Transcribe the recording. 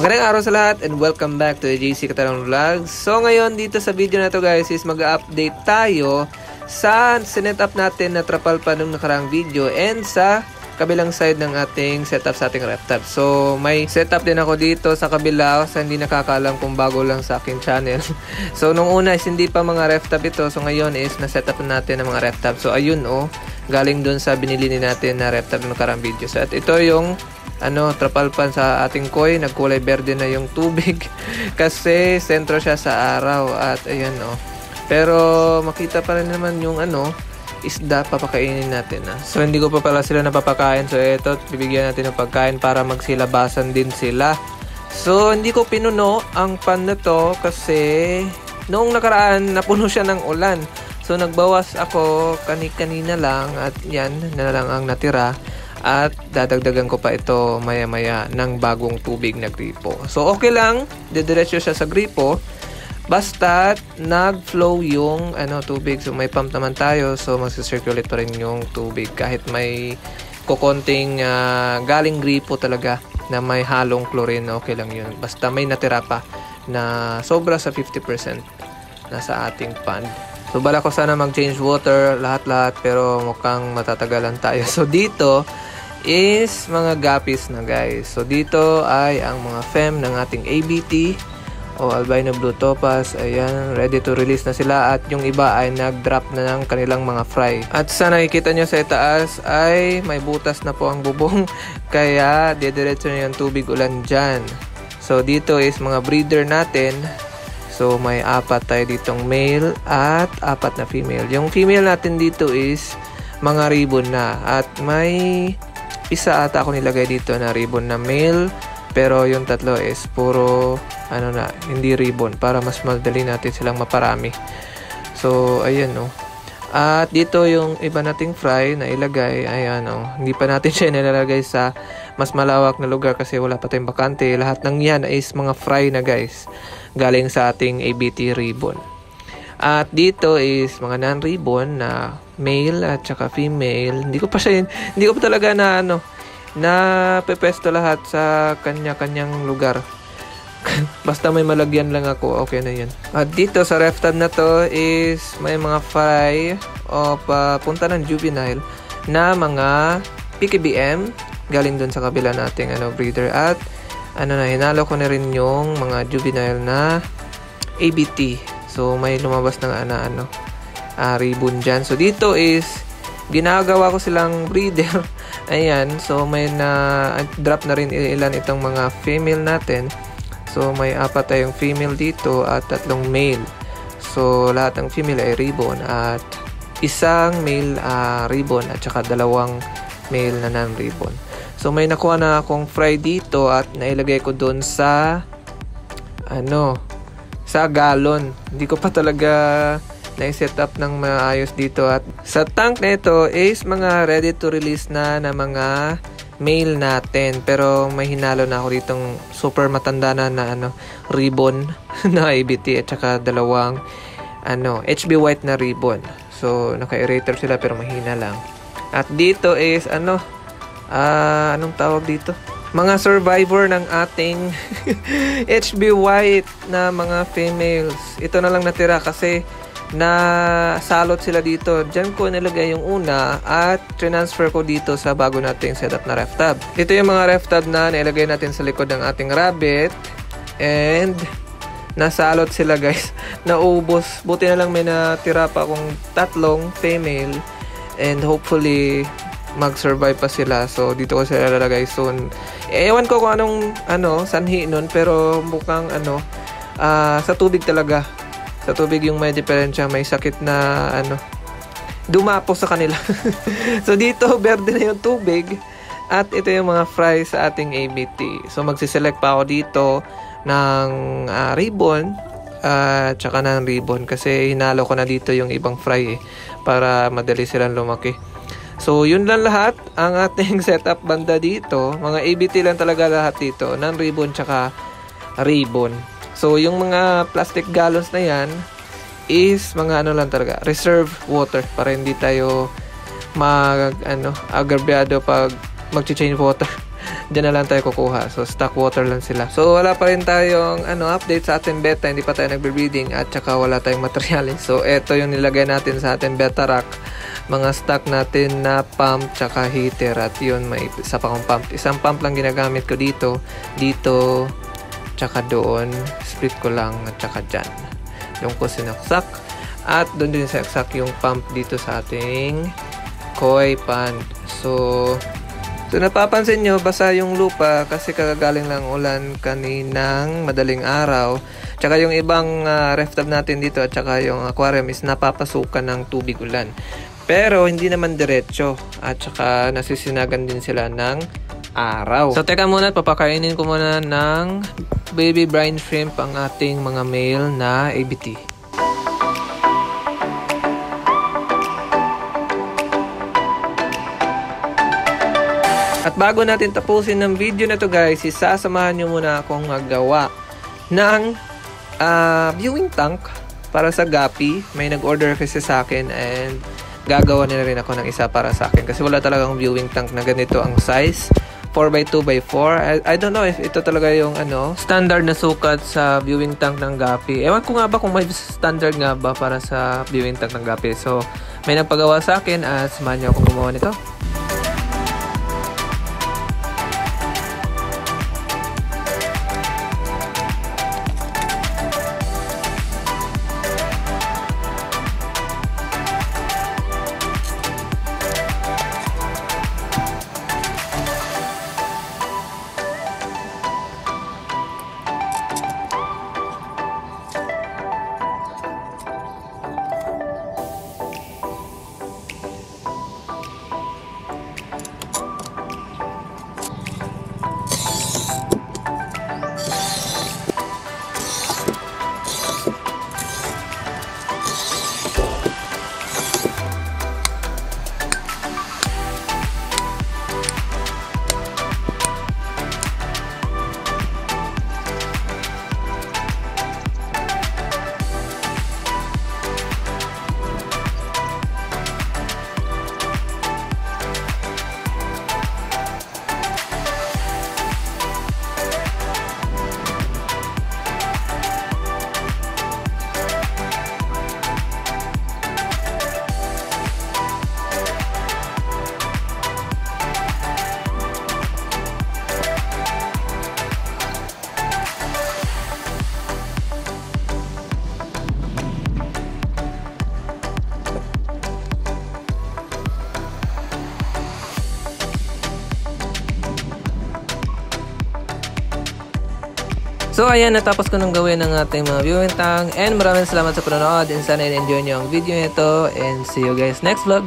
Magandang araw sa lahat and welcome back to the JC Katarang Vlog. So ngayon dito sa video na to guys is mag-update tayo sa sinet up natin na trapal pa nung nakaraang video and sa kabilang side ng ating setup sa ating ref tab. So may setup din ako dito sa kabila sa hindi nakakaalam kung bago lang sa aking channel. So nung una is hindi pa mga ref tab ito. So ngayon is na-setup natin ng mga ref tab. So ayun galing dun sa binili natin na ref tab nung nakaraang video. So at ito yung trapal pan sa ating koi, nagkulay berde na yung tubig kasi sentro siya sa araw at ayan pero makita pa rin naman yung isda papakainin natin so hindi ko pa pala sila napapakain, so eto bibigyan natin ng pagkain para magsilabasan din sila. So hindi ko pinuno ang pan na to kasi noong nakaraan napuno siya ng ulan, so nagbawas ako kanina lang at yan na lang ang natira. At dadagdagan ko pa ito maya-maya ng bagong tubig na gripo. So okay lang, didiretso siya sa gripo basta nag-flow yung tubig. So may pump naman tayo, so magsi-circulate pa rin yung tubig kahit may kukonting galing gripo talaga na may halong chlorine, okay lang yun. Basta may natira pa na sobra sa 50% na sa ating pan. So bala ko sana mag-change water lahat-lahat pero mukhang matatagalan tayo. So dito is mga guppies na guys. So dito ay ang mga fem ng ating ABT o albino blue topaz. Ayan, ready to release na sila at yung iba ay nag-drop na ng kanilang mga fry. At sa nakikita nyo sa itaas ay may butas na po ang bubong kaya didiretso na yung tubig ulan dyan. So dito is mga breeder natin. So may 4 tayo ditong male at 4 na female. Yung female natin dito is mga ribbon na at may isa ata ako nilagay dito na ribbon na male, pero yung tatlo is puro hindi ribbon para mas madali natin silang maparami. So ayan at dito yung iba nating fry na ilagay, ayan hindi pa natin siya nilalagay sa mas malawak na lugar kasi wala pa tayong bakante. Lahat ng yan is mga fry na guys, galing sa ating ABT ribbon. At dito is mga non-ribbon na male at saka female. Hindi ko pa talaga na pepesto lahat sa kanya-kanyang lugar. Basta may malagyan lang ako, okay na yan. At dito sa ref tab na to is may mga fry o papunta ng juvenile na mga PKBM galing dun sa kabila nating breeder. At hinalo ko na rin yung mga juvenile na ABT. So may lumabas ng ribbon dyan. So dito is ginagawa ko silang breeder. Ayan, so may drop na rin ilan itong mga female natin. So may 4 tayong female dito at 3 male. So lahat ng female ay ribbon at isang male ribbon at saka 2 male na non-ribbon. So may nakuha na akong fry dito at nailagay ko doon sa sa galon. Hindi ko pa talaga na-set up ng maayos dito. At sa tank na ito is mga ready to release na mga male natin. Pero may hinalo na ako ditong super matanda na ribbon na ABT at saka 2 HB white na ribbon. So naka-aerator sila pero mahina lang. At dito is anong tawag dito? Mga survivor ng ating HB white na mga females. Ito na lang natira kasi na salot sila dito. Diyan ko nilagay yung una at transfer ko dito sa bago nating setup na ref tab. Ito yung mga ref tab na nilagay natin sa likod ng ating rabbit and nasalot sila guys. Naubos. Buti na lang may natira pa akong 3 female and hopefully mag-survive pa sila. So dito ko sila lalagay soon. Ewan ko kung anong sanhi nun, pero mukhang sa tubig talaga. Sa tubig yung may diferensya, may sakit na dumapo sa kanila. So dito berde na yung tubig at ito yung mga fry sa ating ABT. So magsiselect pa ako dito ng ribbon at saka ng ribbon kasi hinalo ko na dito yung ibang fry para madali silang lumaki. So yun lang lahat ang ating setup banda dito. Mga ABT lang talaga lahat dito, non-ribbon tsaka ribbon. So yung mga plastic gallons na yan is mga lang talaga, reserve water para hindi tayo agrabyado pag mag-change water. dyan na lang tayo kukuha. So, stock water lang sila. So, wala pa rin tayong update sa ating beta. Hindi pa tayo nagbe-breeding at saka wala tayong materials. So, eto yung nilagay natin sa ating beta rack. Mga stock natin na pump tsaka heater. At yun, may isa pa akong pump. Isang pump lang ginagamit ko dito. Dito, tsaka doon. Split ko lang at tsaka dyan. Doon ko sinaksak. At doon din sinaksak yung pump dito sa ating koi pond. So napapansin nyo, basa yung lupa kasi kagagaling lang ulan kaninang madaling araw. Tsaka yung ibang ref tub natin dito at tsaka yung aquarium is napapasukan ng tubig ulan. Pero hindi naman diretso at tsaka nasisinagan din sila ng araw. So teka muna, papakainin ko muna ng baby brine shrimp ang ating mga male na ABT. At bago natin tapusin ng video na to guys, sasamahan nyo muna akong magawa ng viewing tank para sa Guppy. May nag-order kasi sa akin and gagawa nila rin ako ng isa para sa akin kasi wala talagang viewing tank na ganito ang size. 4x2x4. I don't know if ito talaga yung standard na sukat sa viewing tank ng Guppy. Ewan ko nga ba kung may standard nga ba para sa viewing tank ng Guppy. So may nagpagawa sa akin at samahan nyo akong gumawa nito. So ayan, natapos ko nang gawin ang ating mga viewing tank and maraming salamat sa panonood and sana in-enjoy nyo ang video nito and see you guys next vlog.